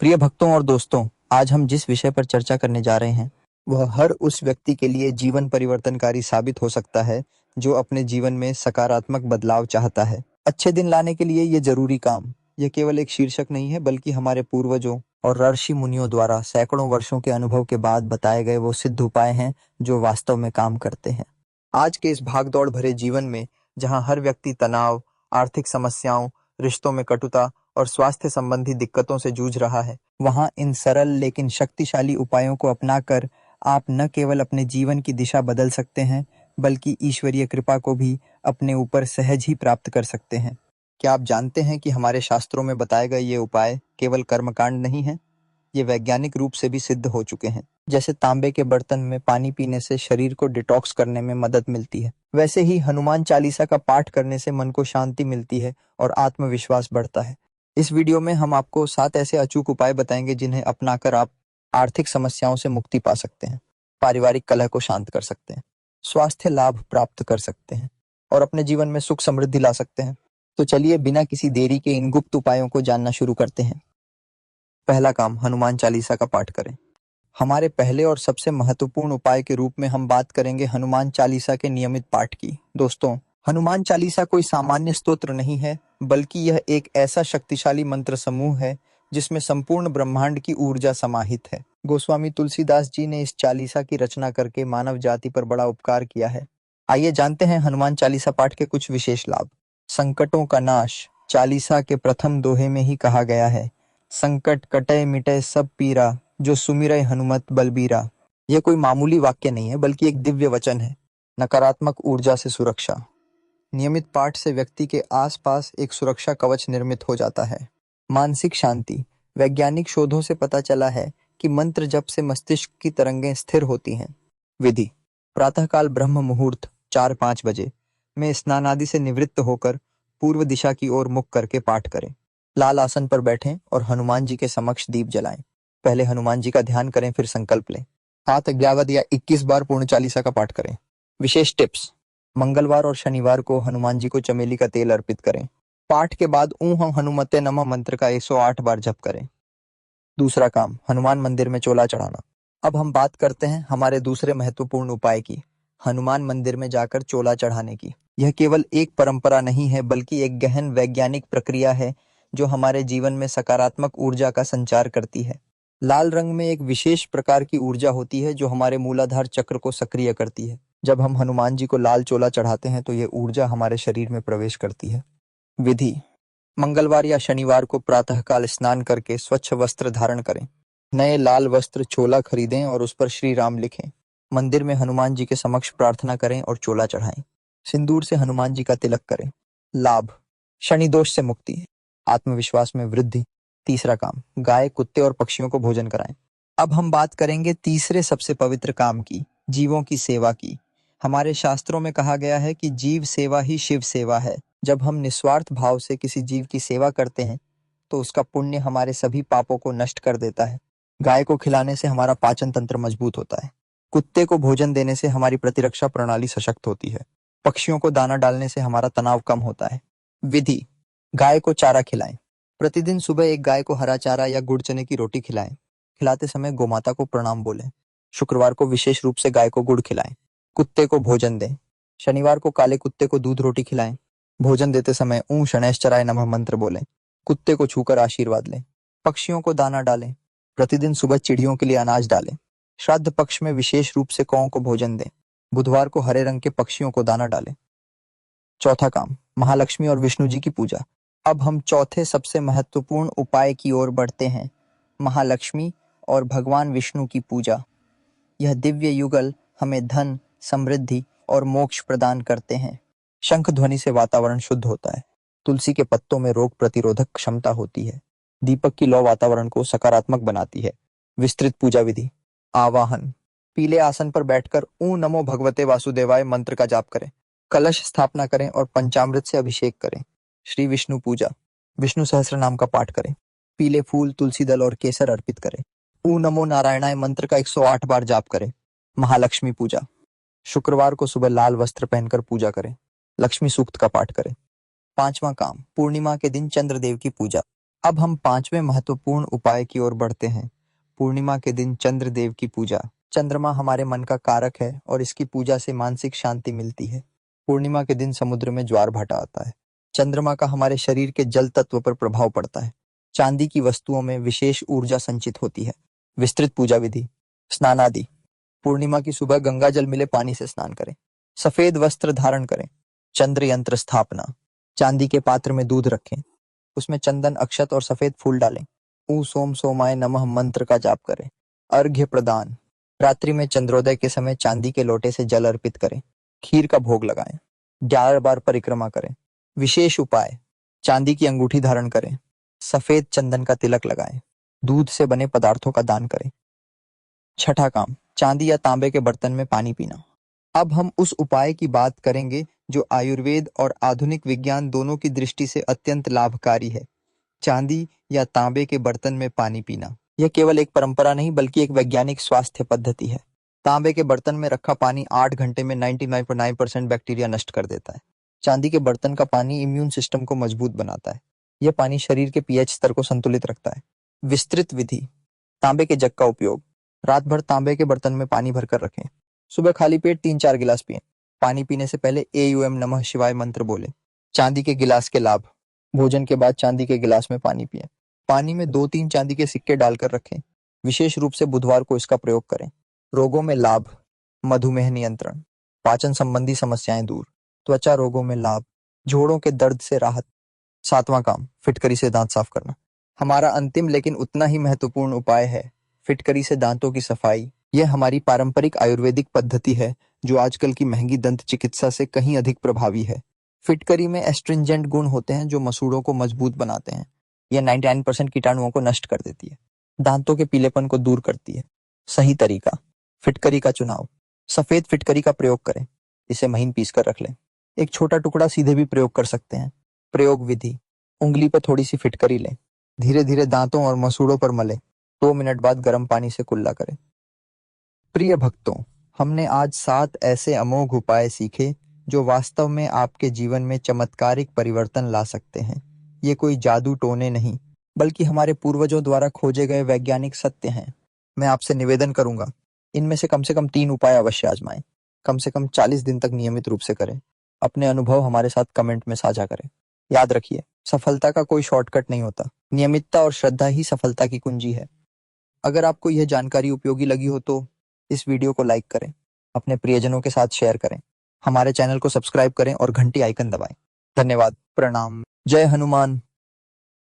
प्रिय भक्तों और दोस्तों, आज हम जिस विषय पर चर्चा करने जा रहे हैं, वह हर उस व्यक्ति के लिए जीवन परिवर्तनकारी साबित हो सकता है, जो अपने जीवन में सकारात्मक बदलाव चाहता है। अच्छे दिन लाने के लिए ये जरूरी काम, यह केवल एक शीर्षक नहीं है, बल्कि हमारे पूर्वजों और ऋषि मुनियों द्वारा सैकड़ों वर्षों के अनुभव के बाद बताए गए वो सिद्ध उपाय हैं, जो वास्तव में काम करते हैं। आज के इस भागदौड़ भरे जीवन में, जहां हर व्यक्ति तनाव, आर्थिक समस्याओं, रिश्तों में कटुता और स्वास्थ्य संबंधी दिक्कतों से जूझ रहा है, वहां इन सरल लेकिन शक्तिशाली उपायों को अपनाकर आप न केवल अपने जीवन की दिशा बदल सकते हैं, बल्कि ईश्वरीय कृपा को भी अपने ऊपर सहज ही प्राप्त कर सकते हैं। क्या आप जानते हैं कि हमारे शास्त्रों में बताए गए ये उपाय केवल कर्मकांड नहीं है, ये वैज्ञानिक रूप से भी सिद्ध हो चुके हैं। जैसे तांबे के बर्तन में पानी पीने से शरीर को डिटॉक्स करने में मदद मिलती है, वैसे ही हनुमान चालीसा का पाठ करने से मन को शांति मिलती है और आत्मविश्वास बढ़ता है। इस वीडियो में हम आपको 7 ऐसे अचूक उपाय बताएंगे, जिन्हें अपनाकर आप आर्थिक समस्याओं से मुक्ति पा सकते हैं, पारिवारिक कलह को शांत कर सकते हैं, स्वास्थ्य लाभ प्राप्त कर सकते हैं और अपने जीवन में सुख समृद्धि ला सकते हैं। तो चलिए बिना किसी देरी के इन गुप्त उपायों को जानना शुरू करते हैं। पहला काम, हनुमान चालीसा का पाठ करें। हमारे पहले और सबसे महत्वपूर्ण उपाय के रूप में हम बात करेंगे हनुमान चालीसा के नियमित पाठ की। दोस्तों, हनुमान चालीसा कोई सामान्य स्तोत्र नहीं है, बल्कि यह एक ऐसा शक्तिशाली मंत्र समूह है जिसमें संपूर्ण ब्रह्मांड की ऊर्जा समाहित है। गोस्वामी तुलसीदास जी ने इस चालीसा की रचना करके मानव जाति पर बड़ा उपकार किया है। आइए जानते हैं हनुमान चालीसा पाठ के कुछ विशेष लाभ। संकटों का नाश। चालीसा के प्रथम दोहे में ही कहा गया है, संकट कटे मिटे सब पीरा, जो सुमिरै हनुमत बलबीरा। यह कोई मामूली वाक्य नहीं है, बल्कि एक दिव्य वचन है। नकारात्मक ऊर्जा से सुरक्षा। नियमित पाठ से व्यक्ति के आसपास एक सुरक्षा कवच निर्मित हो जाता है। मानसिक शांति। वैज्ञानिक शोधों से पता चला है कि मंत्र जप से मस्तिष्क की तरंगें स्थिर होती हैं। विधि। प्रातःकाल ब्रह्म मुहूर्त 4-5 बजे में स्नान आदि से निवृत्त होकर पूर्व दिशा की ओर मुख करके पाठ करें। लाल आसन पर बैठें और हनुमान जी के समक्ष दीप जलाएं। पहले हनुमान जी का ध्यान करें, फिर संकल्प लें। 7 11 या 21 बार पूर्ण चालीसा का पाठ करें। विशेष टिप्स। मंगलवार और शनिवार को हनुमान जी को चमेली का तेल अर्पित करें। पाठ के बाद ऊँ हनुमते नमः मंत्र का 108 बार जप करें। दूसरा काम, हनुमान मंदिर में चोला चढ़ाना। अब हम बात करते हैं हमारे दूसरे महत्वपूर्ण उपाय की, हनुमान मंदिर में जाकर चोला चढ़ाने की। यह केवल एक परंपरा नहीं है, बल्कि एक गहन वैज्ञानिक प्रक्रिया है, जो हमारे जीवन में सकारात्मक ऊर्जा का संचार करती है। लाल रंग में एक विशेष प्रकार की ऊर्जा होती है, जो हमारे मूलाधार चक्र को सक्रिय करती है। जब हम हनुमान जी को लाल चोला चढ़ाते हैं, तो ये ऊर्जा हमारे शरीर में प्रवेश करती है। विधि। मंगलवार या शनिवार को प्रातःकाल स्नान करके स्वच्छ वस्त्र धारण करें। नए लाल वस्त्र चोला खरीदें और उस पर श्री राम लिखें। मंदिर में हनुमान जी के समक्ष प्रार्थना करें और चोला चढ़ाएं। सिंदूर से हनुमान जी का तिलक करें। लाभ। शनि दोष से मुक्ति, आत्मविश्वास में वृद्धि। तीसरा काम, गाय, कुत्ते और पक्षियों को भोजन कराएं। अब हम बात करेंगे तीसरे सबसे पवित्र काम की, जीवों की सेवा की। हमारे शास्त्रों में कहा गया है कि जीव सेवा ही शिव सेवा है। जब हम निस्वार्थ भाव से किसी जीव की सेवा करते हैं, तो उसका पुण्य हमारे सभी पापों को नष्ट कर देता है। गाय को खिलाने से हमारा पाचन तंत्र मजबूत होता है। कुत्ते को भोजन देने से हमारी प्रतिरक्षा प्रणाली सशक्त होती है। पक्षियों को दाना डालने से हमारा तनाव कम होता है। विधि। गाय को चारा खिलाएं। प्रतिदिन सुबह एक गाय को हरा चारा या गुड़ चने की रोटी खिलाएं। खिलाते समय गोमाता को प्रणाम बोलें। शुक्रवार को विशेष रूप से गाय को गुड़ खिलाएं। कुत्ते को भोजन दें। शनिवार को काले कुत्ते को दूध रोटी खिलाएं। भोजन देते समय ऊँ शनैश्चराय नमः मंत्र बोलें। कुत्ते को छूकर आशीर्वाद लें। पक्षियों को दाना डालें। प्रतिदिन सुबह चिड़ियों के लिए अनाज डालें। श्राद्ध पक्ष में विशेष रूप से कौओं को भोजन दें। बुधवार को हरे रंग के पक्षियों को दाना डालें। चौथा काम, महालक्ष्मी और विष्णु जी की पूजा। अब हम चौथे सबसे महत्वपूर्ण उपाय की ओर बढ़ते हैं, महालक्ष्मी और भगवान विष्णु की पूजा। यह दिव्य युगल हमें धन, समृद्धि और मोक्ष प्रदान करते हैं। शंख ध्वनि से वातावरण शुद्ध होता है। तुलसी के पत्तों में रोग प्रतिरोधक क्षमता होती है। दीपक की लौ वातावरण को सकारात्मक बनाती है। विस्तृत पूजा विधि। आवाहन। पीले आसन पर बैठकर ऊँ नमो भगवते वासुदेवाय मंत्र का जाप करें। कलश स्थापना करें और पंचामृत से अभिषेक करें। श्री विष्णु पूजा। विष्णु सहस्त्र नाम का पाठ करें। पीले फूल, तुलसी दल और केसर अर्पित करें। ऊ नमो नारायणाय मंत्र का 108 बार जाप करें। महालक्ष्मी पूजा। शुक्रवार को सुबह लाल वस्त्र पहनकर पूजा करें। लक्ष्मी सूक्त का पाठ करें। पांचवा काम, पूर्णिमा के दिन चंद्रदेव की पूजा। अब हम पांचवें महत्वपूर्ण उपाय की ओर बढ़ते हैं। पूर्णिमा के दिन चंद्रदेव की पूजा। चंद्रमा हमारे मन का कारक है और इसकी पूजा से मानसिक शांति मिलती है। पूर्णिमा के दिन समुद्र में ज्वार भाटा आता है। चंद्रमा का हमारे शरीर के जल तत्व पर प्रभाव पड़ता है। चांदी की वस्तुओं में विशेष ऊर्जा संचित होती है। विस्तृत पूजा विधि। स्नान आदि। पूर्णिमा की सुबह गंगा जल मिले पानी से स्नान करें। सफेद वस्त्र धारण करें। चंद्र यंत्र स्थापना। चांदी के पात्र में दूध रखें। उसमें चंदन, अक्षत और सफेद फूल डालें। ऊ सोम सोमाय नमः मंत्र का जाप करें। अर्घ्य प्रदान। रात्रि में चंद्रोदय के समय चांदी के लोटे से जल अर्पित करें। खीर का भोग लगाएं। 11 बार परिक्रमा करें। विशेष उपाय। चांदी की अंगूठी धारण करें। सफेद चंदन का तिलक लगाएं। दूध से बने पदार्थों का दान करें। छठा काम, चांदी या तांबे के बर्तन में पानी पीना। अब हम उस उपाय की बात करेंगे जो आयुर्वेद और आधुनिक विज्ञान दोनों की दृष्टि से अत्यंत लाभकारी है। चांदी या तांबे के बर्तन में पानी पीना। यह केवल एक परंपरा नहीं बल्कि एक वैज्ञानिक स्वास्थ्य पद्धति है। तांबे के बर्तन में रखा पानी 8 घंटे में 99.9% बैक्टीरिया नष्ट कर देता है। चांदी के बर्तन का पानी इम्यून सिस्टम को मजबूत बनाता है। यह पानी शरीर के पीएच स्तर को संतुलित रखता है। विस्तृत विधि। तांबे के जग का उपयोग। रात भर तांबे के बर्तन में पानी भरकर रखें। सुबह खाली पेट 3-4 गिलास पिएं। पानी पीने से पहले एयूएम नमः शिवाय मंत्र बोले। चांदी के गिलास के लाभ। भोजन के बाद चांदी के गिलास में पानी पिएं। पानी में 2-3 चांदी के सिक्के डालकर रखें। विशेष रूप से बुधवार को इसका प्रयोग करें। रोगों में लाभ। मधुमेह नियंत्रण। पाचन संबंधी समस्याएं दूर। त्वचा रोगों में लाभ। जोड़ों के दर्द से राहत। सातवां काम, फिटकरी से दांत साफ करना। हमारा अंतिम लेकिन उतना ही महत्वपूर्ण उपाय है फिटकरी से दांतों की सफाई। यह हमारी पारंपरिक आयुर्वेदिक पद्धति है जो आजकल की महंगी दंत चिकित्सा से कहीं अधिक प्रभावी है। फिटकरी में एस्ट्रिंजेंट गुण होते हैं जो मसूड़ों को मजबूत बनाते हैं। यह 99% कीटाणुओं को नष्ट कर देती है। दांतों के पीलेपन को दूर करती है। सही तरीका। फिटकरी का चुनाव। सफेद फिटकरी का प्रयोग करें। इसे महीन पीस कर रख लें। एक छोटा टुकड़ा सीधे भी प्रयोग कर सकते हैं। प्रयोग विधि। उंगली पर थोड़ी सी फिटकरी लें। धीरे धीरे दांतों और मसूड़ों पर मलें। 2 मिनट बाद गर्म पानी से कुल्ला करें। प्रिय भक्तों, हमने आज 7 ऐसे अमोघ उपाय सीखे जो वास्तव में आपके जीवन में चमत्कारिक परिवर्तन ला सकते हैं। ये कोई जादू टोने नहीं बल्कि हमारे पूर्वजों द्वारा खोजे गए वैज्ञानिक सत्य हैं। मैं आपसे निवेदन करूंगा, इनमें से कम 3 उपाय अवश्य आजमाएं। कम से कम 40 दिन तक नियमित रूप से करें। अपने अनुभव हमारे साथ कमेंट में साझा करें। याद रखिए, सफलता का कोई शॉर्टकट नहीं होता। नियमितता और श्रद्धा ही सफलता की कुंजी है। अगर आपको यह जानकारी उपयोगी लगी हो तो इस वीडियो को लाइक करें, अपने प्रियजनों के साथ शेयर करें, हमारे चैनल को सब्सक्राइब करें और घंटी आइकन दबाएं। धन्यवाद। प्रणाम। जय हनुमान।